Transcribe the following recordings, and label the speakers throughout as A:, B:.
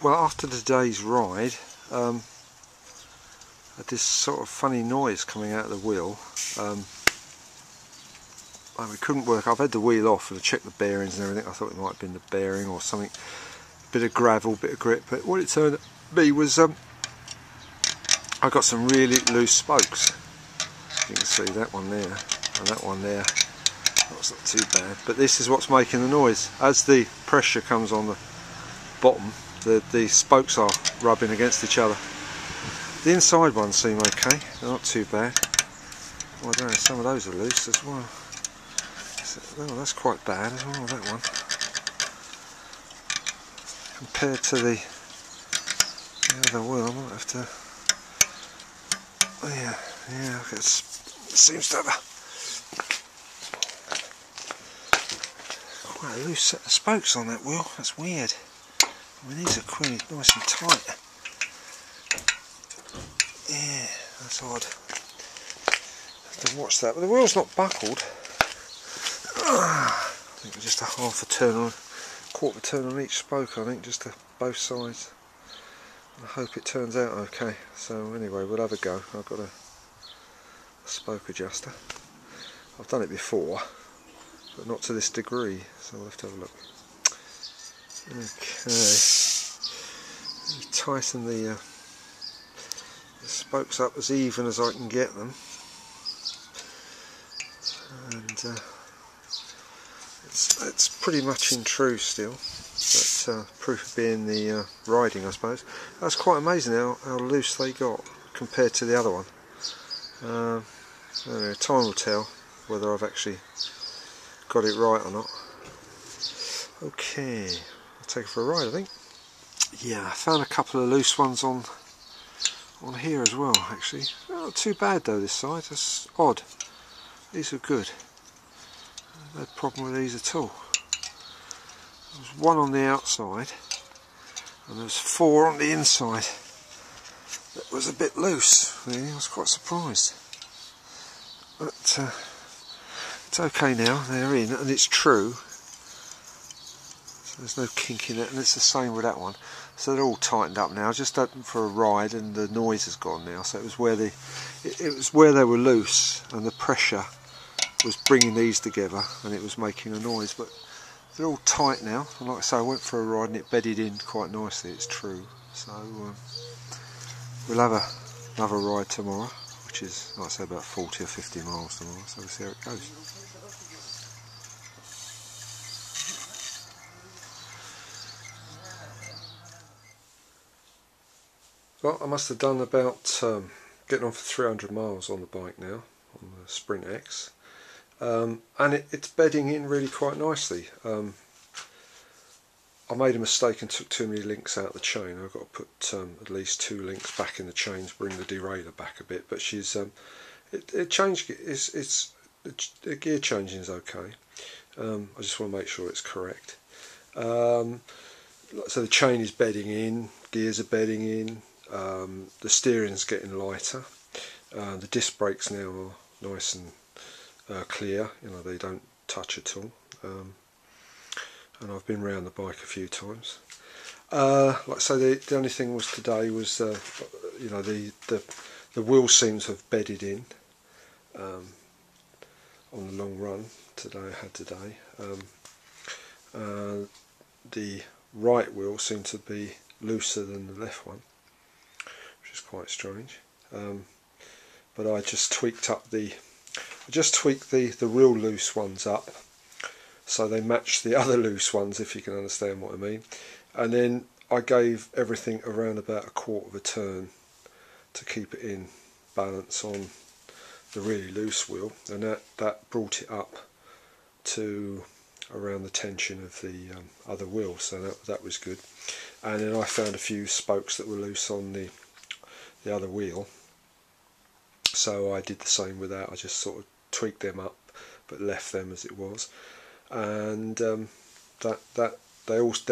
A: Well, after today's ride, I had this sort of funny noise coming out of the wheel. And we couldn't work. I've had the wheel off and I checked the bearings and everything. I thought it might have been the bearing or something, bit of gravel, bit of grip. But what it turned out to be was I got some really loose spokes. You can see that one there and that one there. That's not too bad. But this is what's making the noise. As the pressure comes on the bottom, the spokes are rubbing against each other. The inside ones seem okay, they're not too bad. Oh, I don't know, some of those are loose as well. Oh, that's quite bad as well, that one. Compared to the other wheel, I might have to... Oh, yeah, it seems to have quite a loose set of spokes on that wheel. That's weird. I mean, these are quite nice and tight. Yeah, that's odd. Have to watch that. But the wheel's not buckled. I think just a half a turn on, quarter turn on each spoke. I think just to both sides. I hope it turns out okay. So anyway, we'll have a go. I've got a spoke adjuster. I've done it before, but not to this degree. So we'll have to have a look. Okay. Tighten the spokes up as even as I can get them, and it's pretty much in true still, but proof of being the riding, I suppose. That's quite amazing how loose they got compared to the other one. Anyway, time will tell whether I've actually got it right or not. Okay, I'll take it for a ride, I think. Yeah, I found a couple of loose ones on here as well, actually. Not too bad though this side. That's odd. These are good. No problem with these at all. There's one on the outside and there's 4 on the inside. That was a bit loose. Really. I was quite surprised. But it's okay now. They're in and it's true. So there's no kink in it, and it's the same with that one. So they're all tightened up now. Just open for a ride, and the noise has gone now. So it was where they were loose, and the pressure was bringing these together, and it was making a noise. But they're all tight now. And like I say, I went for a ride, and it bedded in quite nicely. It's true. So we'll have another ride tomorrow, which is, like I say, about 40 or 50 miles tomorrow. So we'll see how it goes. Well, I must have done about getting on for 300 miles on the bike now, on the Sprint X, and it's bedding in really quite nicely. I made a mistake and took too many links out of the chain. I've got to put at least 2 links back in the chain to bring the derailleur back a bit. But she's the gear changing is okay. I just want to make sure it's correct. So the chain is bedding in, gears are bedding in. The steering's getting lighter. The disc brakes now are nice and clear. You know, they don't touch at all. And I've been round the bike a few times. Like I say, the only thing was today was you know, the wheel seems to have bedded in on the long run today. The right wheel seemed to be looser than the left one, which is quite strange. But I just tweaked the real loose ones up so they match the other loose ones, if you can understand what I mean. And then I gave everything around about a quarter of a turn to keep it in balance on the really loose wheel, and that brought it up to around the tension of the other wheel, so that was good. And then I found a few spokes that were loose on the other wheel, so I did the same with that. I just sort of tweaked them up but left them as it was, and they're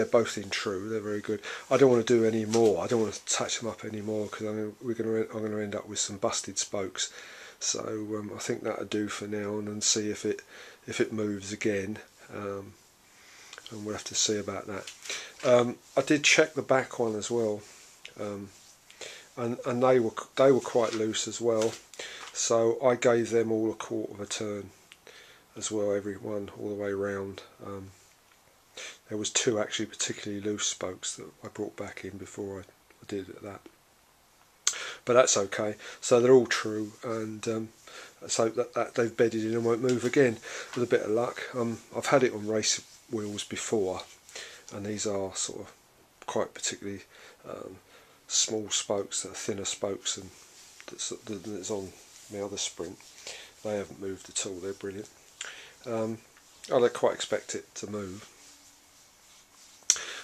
A: both in true. They're very good. I don't want to do any more. I don't want to touch them up anymore because I'm going to end up with some busted spokes. So I think that'll do for now, and then see if it moves again. and we'll have to see about that. I did check the back one as well, and they were quite loose as well, so I gave them all a quarter of a turn as well, every one all the way round. There was two actually particularly loose spokes that I brought back in before I did that, but that's okay. So they're all true, and so that they've bedded in and won't move again with a bit of luck. I've had it on race wheels before, and these are sort of quite particularly small spokes, that are thinner spokes, and that's on my other Sprint. They haven't moved at all. They're brilliant. I don't quite expect it to move,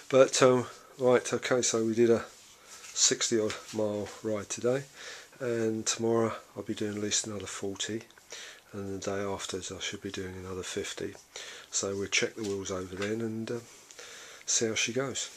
A: but right, okay, so we did a 60 odd mile ride today, and tomorrow I'll be doing at least another 40, and the day after I should be doing another 50. So we'll check the wheels over then and see how she goes.